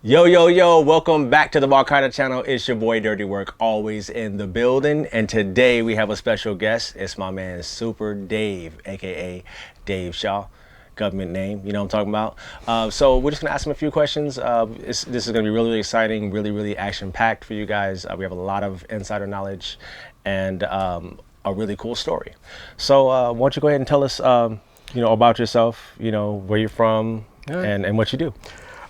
Yo, yo, yo, welcome back to the Marcada channel. It's your boy Dirty Work, always in the building. And today we have a special guest. It's my man Super Dave, aka Dave Shaw, government name, you know what I'm talking about. So we're just gonna ask him a few questions. This is gonna be really, really exciting, really action-packed for you guys. We have a lot of insider knowledge and a really cool story. So why don't you go ahead and tell us about yourself, where you're from, right, and what you do.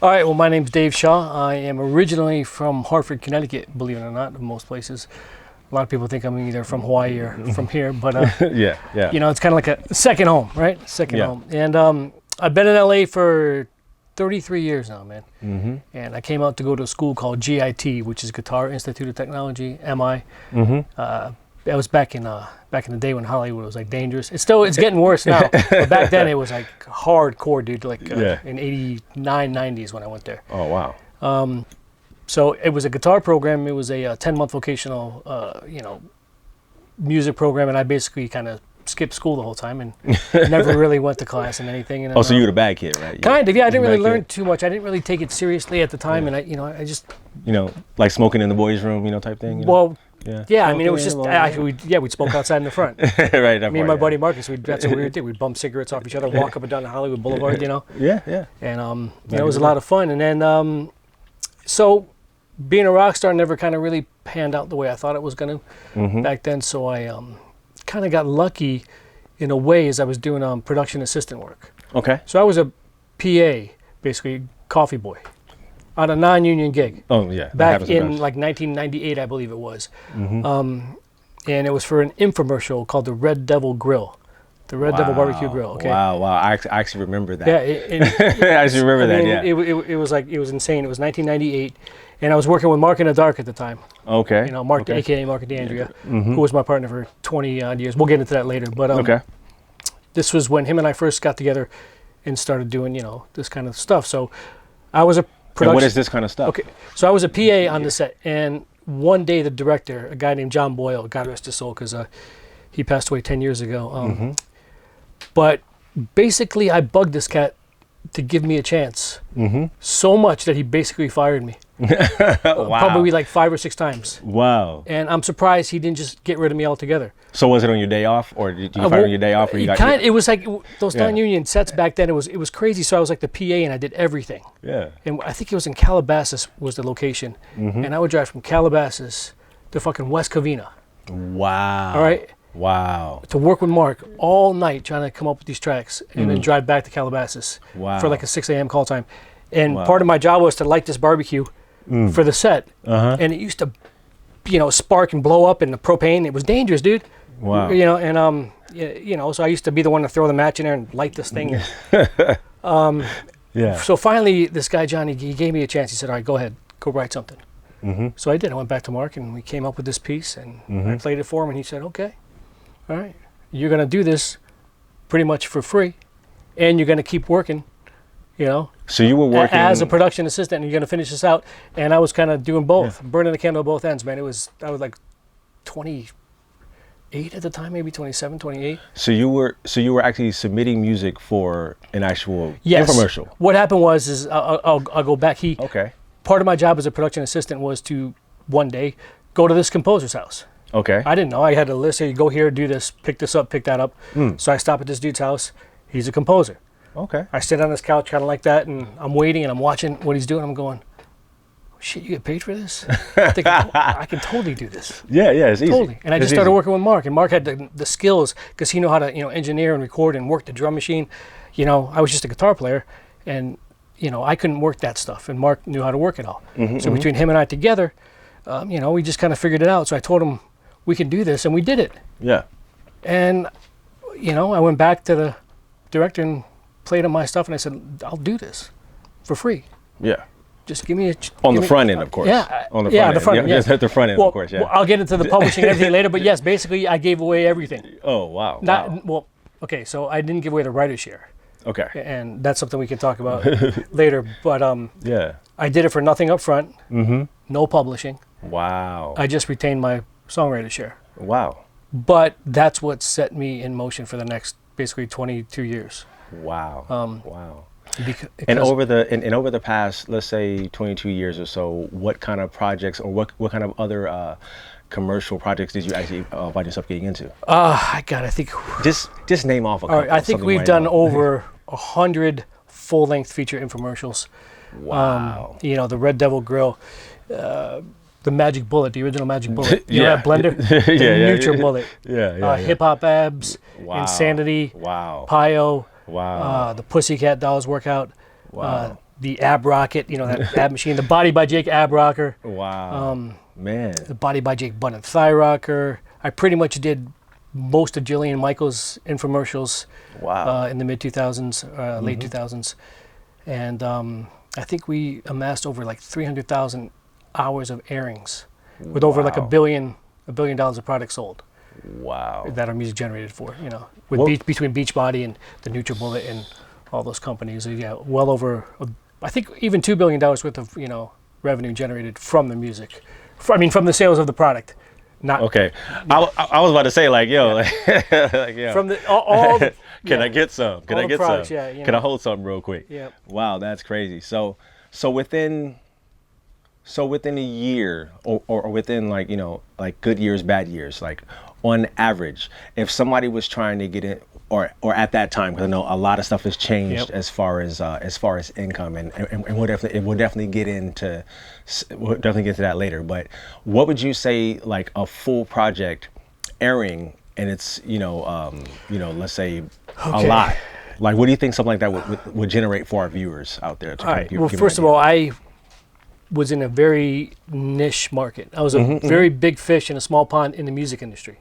All right, well, my name's Dave Shaw. I am originally from Hartford, Connecticut, believe it or not, in most places. A lot of people think I'm either from Hawaii or from here, but yeah. it's kind of like a second home, right? Second home. And I've been in LA for 33 years now, man. Mm-hmm. And I came out to go to a school called GIT, which is Guitar Institute of Technology, MI. Mm-hmm. That was back in the day when Hollywood was like dangerous. It's getting worse now. But back then it was like hardcore, dude. Like in '89, '90s when I went there. Oh wow. So it was a guitar program. It was a 10-month vocational, music program, and I basically kind of skipped school the whole time and never really went to class and anything. And, so you were the bad kid, right? Kind of, yeah. I didn't really learn too much. I didn't really take it seriously at the time, and I just like smoking in the boys' room, type thing. Well. Yeah. Yeah, I mean, it was just we'd smoke outside in the front. Right. Me and my buddy Marcus, that's what we did. We'd bum cigarettes off each other, walk up and down the Hollywood Boulevard, Yeah. And it was a lot of fun. And then so being a rock star never kind of really panned out the way I thought it was going to back then. So I kind of got lucky in a way as I was doing production assistant work. Okay. So I was a PA, basically coffee boy, on a non-union gig. Oh yeah. Back in like 1998, I believe it was. And it was for an infomercial called the Red Devil Grill, the Red Devil Barbecue Grill. Okay. Wow. I actually remember that. Yeah. I actually remember that. Yeah. It was insane. It was 1998, and I was working with Mark in the Dark at the time. Okay. Mark, aka Mark DeAndrea, who was my partner for 20 odd years. We'll get into that later. But okay. This was when him and I first got together and started doing this kind of stuff. So I was a production. What is this kind of stuff? Okay, so I was a PA on the set, and one day the director, a guy named John Boyle, God rest his soul, because he passed away 10 years ago. But basically, I bugged this cat to give me a chance so much that he basically fired me. Wow. Probably like 5 or 6 times. Wow. And I'm surprised he didn't just get rid of me altogether. So was it on your day off, or did you fire on your day off? Or you it was like those non-union sets back then. It was crazy. So I was like the PA, and I did everything. Yeah. And I think it was in Calabasas was the location, and I would drive from Calabasas to fucking West Covina. Wow. All right. Wow. To work with Mark all night trying to come up with these tracks, and then drive back to Calabasas for like a 6 a.m. call time. And part of my job was to light this barbecue for the set, and it used to, spark and blow up in the propane. It was dangerous, dude. Wow. So I used to be the one to throw the match in there and light this thing. Yeah. So finally, this guy Johnny, he gave me a chance. He said, "All right, go ahead, go write something." So I did. I went back to Mark, and we came up with this piece, and I played it for him, and he said, "Okay, all right, you're gonna do this pretty much for free, and you're gonna keep working, So you were working as a production assistant, and you're gonna finish this out." And I was kind of doing both, burning the candle at both ends, man. I was like 28 at the time, maybe 27, 28. So you were actually submitting music for an actual infomercial. What happened was I'll go back. Part of my job as a production assistant was to one day go to this composer's house. Okay. I didn't know. I had a list. Hey, you go here, do this, pick this up, pick that up. So I stop at this dude's house. He's a composer. Okay. I sit on his couch kind of like that, and I'm waiting, and I'm watching what he's doing. I'm going, shit, you get paid for this? I think I can totally do this. Yeah, it's easy. Totally. And I just started working with Mark, and Mark had the skills because he knew how to engineer and record and work the drum machine. I was just a guitar player, and I couldn't work that stuff, and Mark knew how to work it all. So between him and I together, we just kind of figured it out. So I told him we can do this, and we did it. Yeah. And I went back to the director and played on my stuff, and I said, I'll do this for free. Yeah. Just give me on the front end, of course. Yeah. On the front end. The front end. Yes. At the front end, of course. Yeah. Well, I'll get into the publishing and everything later, but yes, basically I gave away everything. Oh wow. Well, okay, so I didn't give away the writer's share. Okay. And that's something we can talk about later. But yeah. I did it for nothing up front. No publishing. Wow. I just retained my songwriter share. Wow. But that's what set me in motion for the next basically 22 years. Wow. Wow. And over the past, let's say 22 years or so, what kind of projects or what kind of other commercial projects did you actually find yourself getting into? I think. Just name off a couple. All right, I think something we've right done now. over 100 full-length feature infomercials. Wow. You know, the Red Devil Grill, the Magic Bullet, the original Magic Bullet. You know Yeah. that blender? The Yeah. NutriBullet. Yeah. Hip Hop Abs, Wow. Insanity, Wow. Pio, Wow. the Pussycat Dolls workout, Wow. the Ab Rocket, you know, that ab machine, the Body by Jake Ab Rocker, Wow. Man. the Body by Jake Bun and Thigh Rocker. I pretty much did most of Jillian Michaels' infomercials Wow. in the mid 2000s, late 2000s. And I think we amassed over like 300,000 hours of airings with over like Wow. $1 billion of products sold Wow. that our music generated for, you know, with Well- between Beachbody and the NutriBullet and all those companies. Yeah, well over, I think even $2 billion worth of, you know, revenue generated from the music. From the sales of the product. Not Okay. I was about to say like, yo, like, yo. from the all the, Can yeah. I get some? Can All I the get products, some? yeah, you Can I know. hold something real quick? Yep. Wow, that's crazy. So within a year or within like, you know, like good years, bad years, like on average, if somebody was trying to get in or at that time, because I know a lot of stuff has changed Yep. as far as income and we'll definitely get into that later. But what would you say like a full project airing and it's let's say a Okay. lot, like what do you think something like that would generate for our viewers out there to All kind right. of give, Well, give first an of idea? all, I was in a very niche market. I was a very big fish in a small pond in the music industry.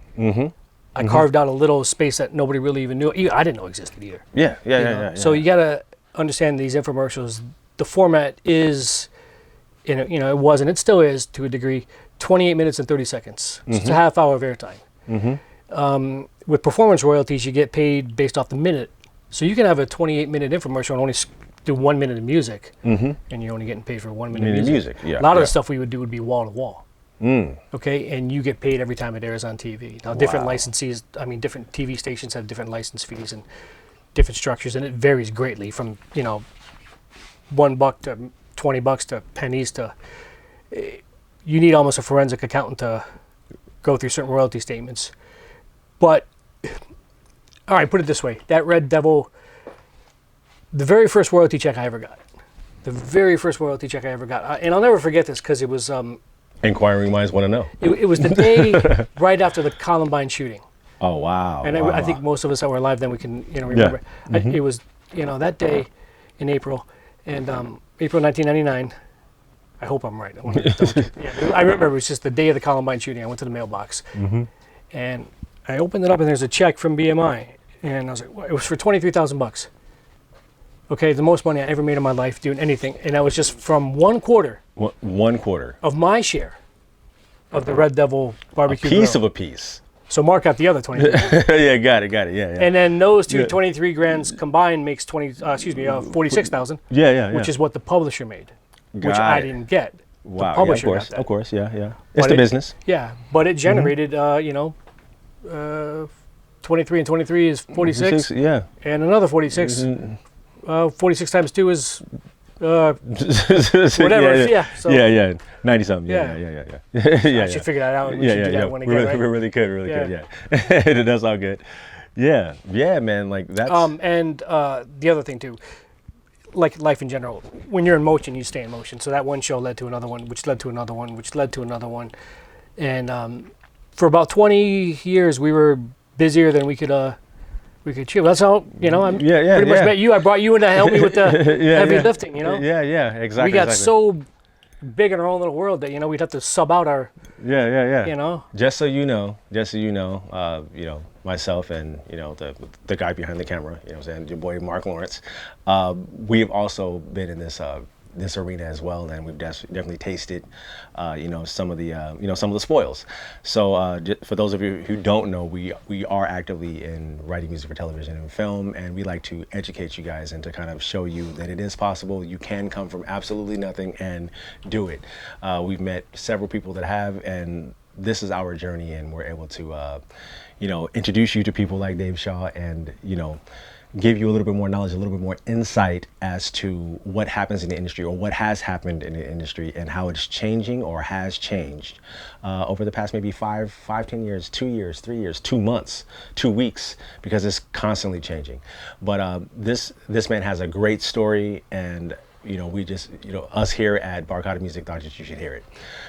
I carved out a little space that nobody really even knew. I didn't know existed either. Yeah, you know? So you got to understand these infomercials. The format is, it was and it still is to a degree, 28 minutes and 30 seconds. So it's a half hour of airtime. With performance royalties, you get paid based off the minute. So you can have a 28-minute infomercial and only do 1 minute of music, and you're only getting paid for 1 minute of music. Yeah, A lot of yeah. the stuff we would do would be wall to wall. Okay, and you get paid every time it airs on TV. Now, different Wow. licensees, different TV stations have different license fees and different structures, and it varies greatly from $1 to $20 to pennies to. You need almost a forensic accountant to go through certain royalty statements. But all right, put it this way: that Red Devil, the very first royalty check I ever got, and I'll never forget this because it was. Inquiring minds want to know. It was the day right after the Columbine shooting, Oh wow! and wow. I think most of us that were alive then we can remember. It was that day in April, and April 1999. I hope I'm right. I remember it was just the day of the Columbine shooting. I went to the mailbox, and I opened it up, and there's a check from BMI, and I was like, well, it was for $23,000. Okay, the most money I ever made in my life doing anything, and that was just from 1/4 1 quarter. of my share of the Red Devil barbecue Piece grill. of a piece. So mark out the other 23. Yeah, got it. Yeah. And then those two Yeah. 23 grands combined makes 46,000, Yeah. which is what the publisher made, which Got I it. didn't get. Wow. The publisher yeah, got that. of course. Yeah. But It's the it- business. Yeah, but it generated, 23 and 23 is 46, Yeah. and another 46. 46 times 2 is Whatever. yeah, so- Yeah. 90 something. Yeah. Yeah. I should figure that out. We Yeah. should do that one We again, right? really could. Yeah. Yeah. It does sound good. Yeah, man. Like that's. And the other thing too, like life in general, when you're in motion, you stay in motion. So that one show led to another one, which led to another one, which led to another one, and for about 20 years we were busier than we could chew. That's how I'm pretty much met you. I brought you in to help me with the heavy lifting. Yeah. Exactly. We got so big in our own little world that we'd have to sub out our Yeah. Just so you know, myself and the guy behind the camera, what I'm saying, your boy Mark Lawrence, we've also been in this arena as well, and we've definitely tasted, some of the spoils. So for those of you who don't know, we are actively in writing music for television and film, and we like to educate you guys and to kind of show you that it is possible. You can come from absolutely nothing and do it. We've met several people that have, and this is our journey, and we're able to, introduce you to people like Dave Shaw, and give you a little bit more knowledge, a little bit more insight as to what happens in the industry or what has happened in the industry and how it's changing or has changed over the past maybe 10 years, 2 years, 3 years, 2 months, 2 weeks, because it's constantly changing. But this man has a great story, and we just, us here at Barcada Music thought that you should hear it.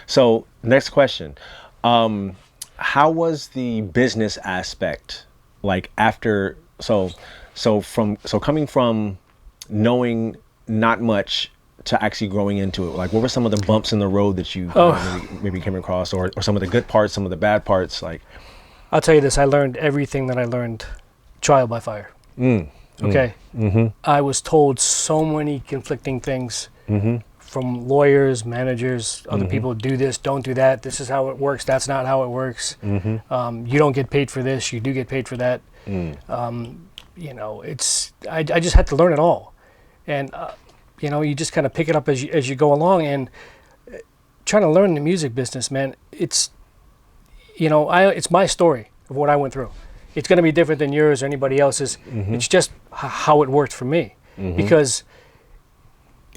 So next question. How was the business aspect like after, so coming from knowing not much to actually growing into it? Like, what were some of the bumps in the road that you maybe came across, or some of the good parts, some of the bad parts? Like, I'll tell you this, I learned everything that I learned trial by fire. Okay. I was told so many conflicting things from lawyers, managers, other people. Do this, don't do that. This is how it works. That's not how it works. You don't get paid for this. You do get paid for that. It's I just had to learn it all, and you just kind of pick it up as you go along. And trying to learn the music business, man, it's it's my story of what I went through. It's going to be different than yours or anybody else's. It's just how it worked for me, because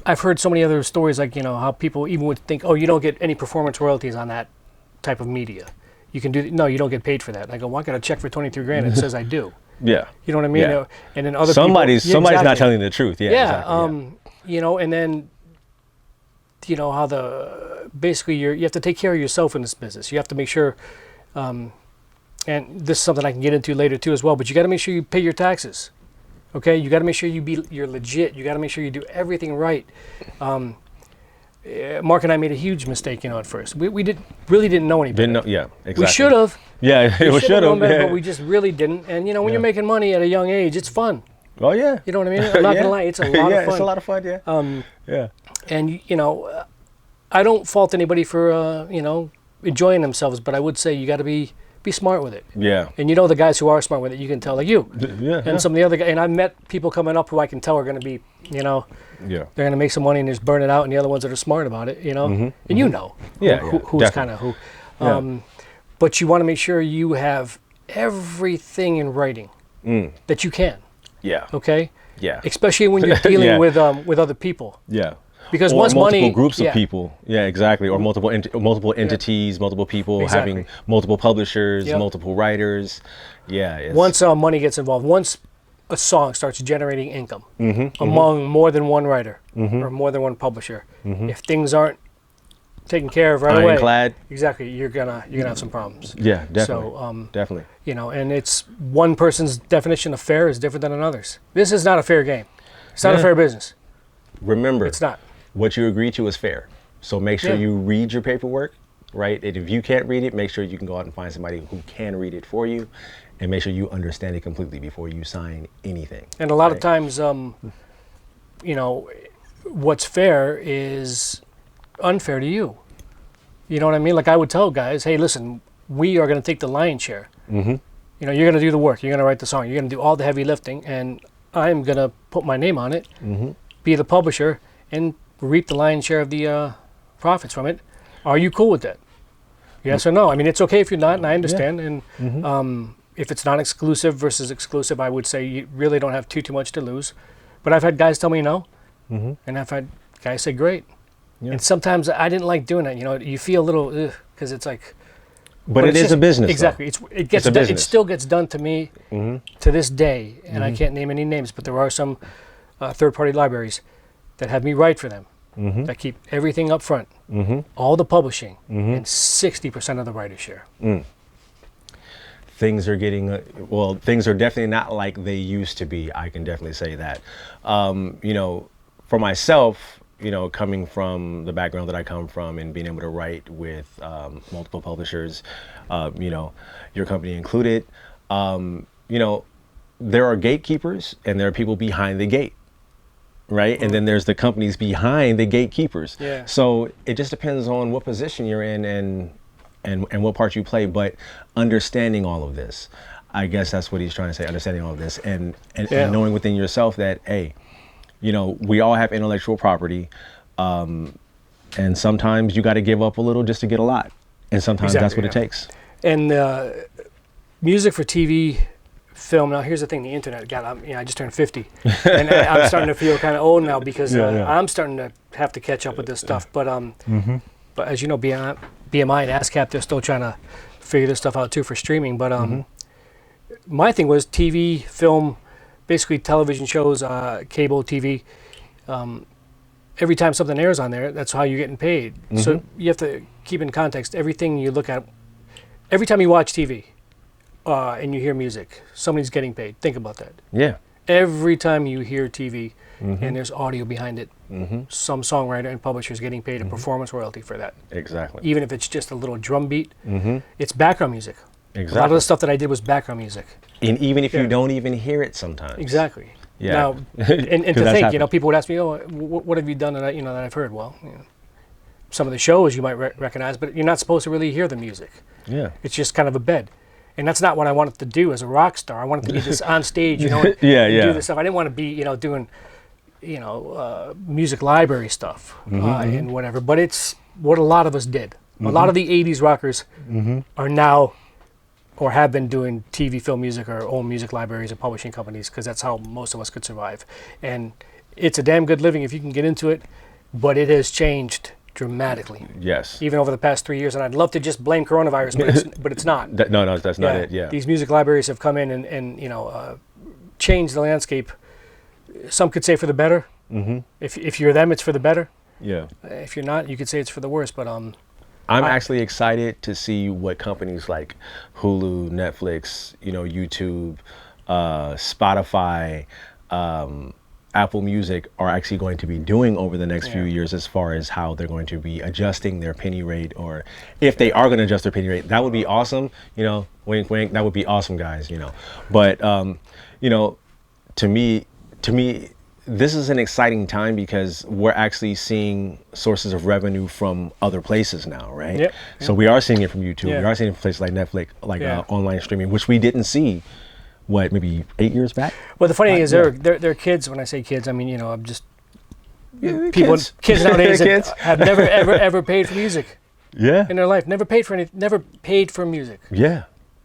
I've heard so many other stories, like, how people even would think, oh, you don't get any performance royalties on that type of media. You can do, no, you don't get paid for that. And I go, well, I got a check for 23 grand and it says I do. Yeah. You know what I mean? Yeah. And then other somebody's people, not telling the truth. Yeah. Yeah. Exactly, and then, how basically you have to take care of yourself in this business. You have to make sure, and this is something I can get into later too as well, but you got to make sure you pay your taxes. Okay, you got to make sure you're legit. You got to make sure you do everything right. Mark and I made a huge mistake, at first. We really didn't know any better. Didn't know, yeah, exactly. We should have. Yeah, we should have. But we just really didn't. And when you're making money at a young age, it's fun. Oh yeah. You know what I mean? I'm not gonna lie, it's a lot of fun. Yeah, it's a lot of fun. Yeah. Yeah. And I don't fault anybody for enjoying themselves, but I would say you got to be smart with it. Yeah. And the guys who are smart with it, you can tell, like you. Yeah. And some of the other guys, and I've met people coming up who I can tell are going to be, yeah, they're going to make some money and just burn it out, and the other ones that are smart about it, and who's kind of who. Yeah. But you want to make sure you have everything in writing that you can. Yeah. Okay. Yeah. Especially when you're dealing with other people. Yeah. Because or once multiple money, groups of people, yeah, exactly, or multiple entities, multiple people having multiple publishers, multiple writers, yeah. Once money gets involved, once a song starts generating income among more than one writer or more than one publisher, if things aren't taken care of right away, ironclad, exactly, you're gonna have some problems. Yeah, definitely. So definitely, and it's one person's definition of fair is different than another's. This is not a fair game. It's not a fair business. Remember, it's not. What you agree to is fair. So make sure you read your paperwork, right? And if you can't read it, make sure you can go out and find somebody who can read it for you, and make sure you understand it completely before you sign anything. And a lot of times, what's fair is unfair to you. You know what I mean? Like, I would tell guys, hey, listen, we are going to take the lion's share. You're going to do the work. You're going to write the song. You're going to do all the heavy lifting, and I'm going to put my name on it, be the publisher, and reap the lion's share of the profits from it. Are you cool with that? Yes or no? I mean, it's okay if you're not, and I understand. And if it's not exclusive versus exclusive, I would say you really don't have too much to lose. But I've had guys tell me no, and I've had guys say great. Yeah. And sometimes I didn't like doing it. You feel a little because it's like. But it is a business. Exactly. It still gets done to me to this day, and I can't name any names, but there are some third-party libraries that have me write for them, that keep everything up front, all the publishing, and 60% of the writer's share. Things are getting, things are definitely not like they used to be. I can definitely say that. For myself, coming from the background that I come from and being able to write with multiple publishers, your company included, there are gatekeepers and there are people behind the gate. Right. And then there's the companies behind the gatekeepers. Yeah. So it just depends on what position you're in and what part you play. But understanding all of this, I guess that's what he's trying to say, understanding all of this and knowing within yourself that, hey, we all have intellectual property. And sometimes you got to give up a little just to get a lot. And sometimes that's what it takes. And music for TV, film. Now, here's the thing: the internet. God, I just turned 50, and I'm starting to feel kind of old now because I'm starting to have to catch up with this stuff. But but as you know, BMI and ASCAP, they're still trying to figure this stuff out too for streaming. But my thing was TV, film, basically television shows, cable TV. Every time something airs on there, that's how you're getting paid. So you have to keep in context everything you look at. Every time you watch TV and you hear music, somebody's getting paid. Think about that. Yeah. Every time you hear TV and there's audio behind it, some songwriter and publisher is getting paid a performance royalty for that. Exactly. Even if it's just a little drum beat, it's background music. Exactly. A lot of the stuff that I did was background music. And even if you don't even hear it sometimes. Exactly. Yeah. Now, and to think, happened. people would ask me, "Oh, what have you done that that I've heard?" Well, some of the shows you might recognize, but you're not supposed to really hear the music. Yeah. It's just kind of a bed, and that's not what I wanted to do as a rock star. I wanted to be this on stage, and do this stuff. I didn't want to be, doing, music library stuff and whatever. But it's what a lot of us did. A lot of the '80s rockers are now, or have been doing TV, film music, or own music libraries or publishing companies, because that's how most of us could survive. And it's a damn good living if you can get into it, but it has changed dramatically. Yes. Even over the past 3 years, and I'd love to just blame coronavirus, but it's not. No, that's not it. Yeah. These music libraries have come in and changed the landscape. Some could say for the better. If you're them, it's for the better. Yeah. If you're not, you could say it's for the worse. But I'm actually excited to see what companies like Hulu, Netflix, YouTube, Spotify, Apple Music are actually going to be doing over the next few years, as far as how they're going to be adjusting their penny rate, or if they are going to adjust their penny rate. That would be awesome. Wink, wink. That would be awesome, guys. But to me, this is an exciting time because we're actually seeing sources of revenue from other places now, right? Yep. So we are seeing it from YouTube. Yeah. We are seeing it from places like Netflix, like online streaming, which we didn't see, maybe 8 years back? Well, the funny thing is, they're kids. When I say kids, I mean, I'm just kids nowadays Kids. that have never ever paid for music Yeah. in their life. Never paid for never paid for music. Yeah.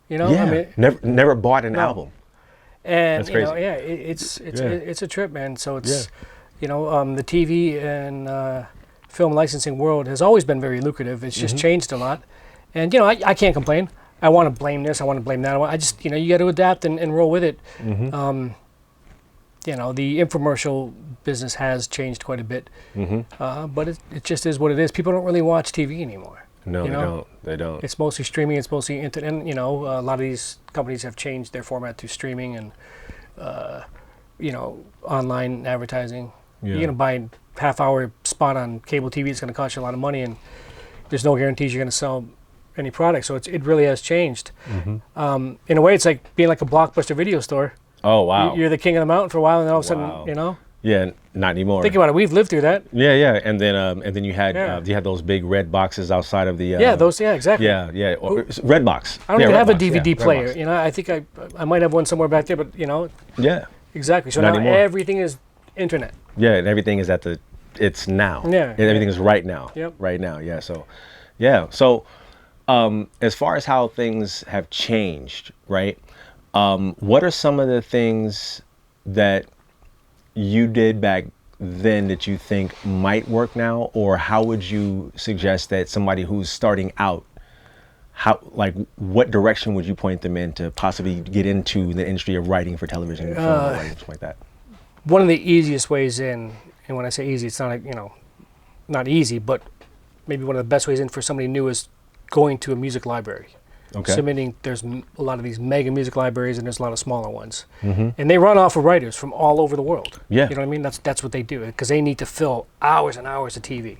Yeah. Yeah. I mean, Never bought an album. and That's crazy. it's a trip, man. So it's the TV and film licensing world has always been very lucrative. It's just changed a lot, and I can't complain. I want to blame this. I want to blame that. I just you got to adapt and roll with it. The infomercial business has changed quite a bit, but it just is what it is. People don't really watch TV anymore. No, they don't. It's mostly streaming. It's mostly internet. And a lot of these companies have changed their format to streaming and online advertising. Yeah. You're gonna buy a half-hour spot on cable TV. It's gonna cost you a lot of money, and there's no guarantees you're gonna sell any product. So it really has changed. In a way, it's like being like a Blockbuster video store. Oh, wow. You're the king of the mountain for a while, and then all of a sudden, Yeah, not anymore. Think about it. We've lived through that. Yeah, and then you had those big red boxes outside of the. Exactly. Yeah. Red box. I don't even have a DVD player. Red box. I think I might have one somewhere back there, but Yeah. exactly. So Not now anymore. everything is internet. Yeah, and everything is it's now. Yeah. And everything is right now. Yep. Right now. Yeah. So, as far as how things have changed, right? What are some of the things that you did back then that you think might work now, or how would you suggest that somebody who's starting out, what direction would you point them in to possibly get into the industry of writing for television and film, or writing, something like that? One of the easiest ways in, and when I say easy, it's not not easy, but maybe one of the best ways in for somebody new is going to a music library. Okay. Submitting, there's a lot of these mega music libraries, and there's a lot of smaller ones, and they run off of writers from all over the world. Yeah. You know what I mean? That's what they do, because they need to fill hours and hours of TV.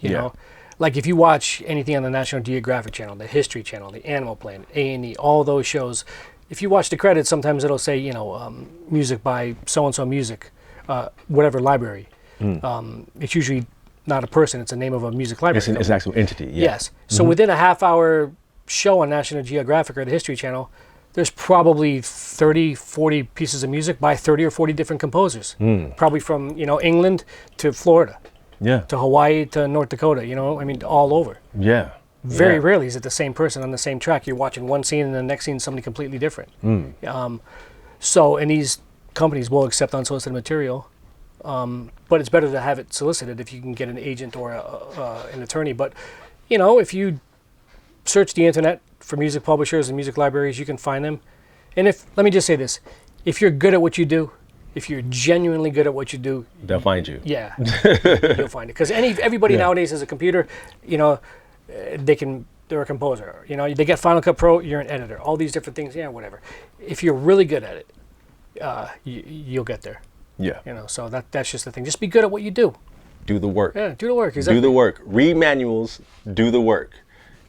You know, like if you watch anything on the National Geographic Channel, the History Channel, the Animal Planet, A&E, all those shows, if you watch the credits, sometimes it'll say music by so and so music, whatever library. It's usually not a person; it's the name of a music library. It's an actual entity. Yeah. Yes. So within a half-hour show on National Geographic or the History Channel, there's probably 30, 40 pieces of music by 30 or 40 different composers. Probably from, England to Florida, to Hawaii to North Dakota, all over. Yeah. Very rarely is it the same person on the same track. You're watching one scene and the next scene somebody completely different. So, and these companies will accept unsolicited material, but it's better to have it solicited if you can get an agent or an attorney. But, you know, if you search the internet for music publishers and music libraries, you can find them. And let me just say this, if you're good at what you do, if you're genuinely good at what you do, They'll find you. yeah, you'll find it. Because everybody nowadays has a computer, you know, they're a composer, you know, they get Final Cut Pro, you're an editor, all these different things, yeah, whatever. If you're really good at it, you'll get there. Yeah. You know, so that's just the thing. Just be good at what you do. Do the work. Yeah, do the work. Exactly. Do the work. Read manuals. Do the work.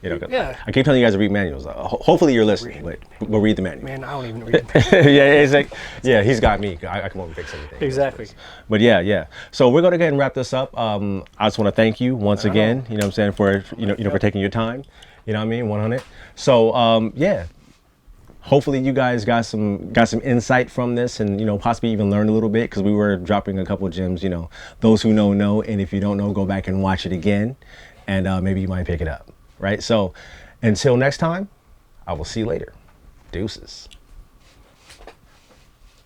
You know, Yeah. I keep telling you guys to read manuals. Hopefully you're listening, but read the manual. Man, I don't even read. Yeah, it's like, yeah, he's got me. I come over and fix everything. Exactly. But yeah. So we're gonna go ahead and wrap this up. I just want to thank you once again. You know what I'm saying, for for taking your time. You know what I mean, 100. So yeah. Hopefully you guys got some insight from this, and possibly even learned a little bit, because we were dropping a couple of gems. Those who know, and if you don't know, go back and watch it again, and maybe you might pick it up. Right? So until next time, I will see you later. Deuces.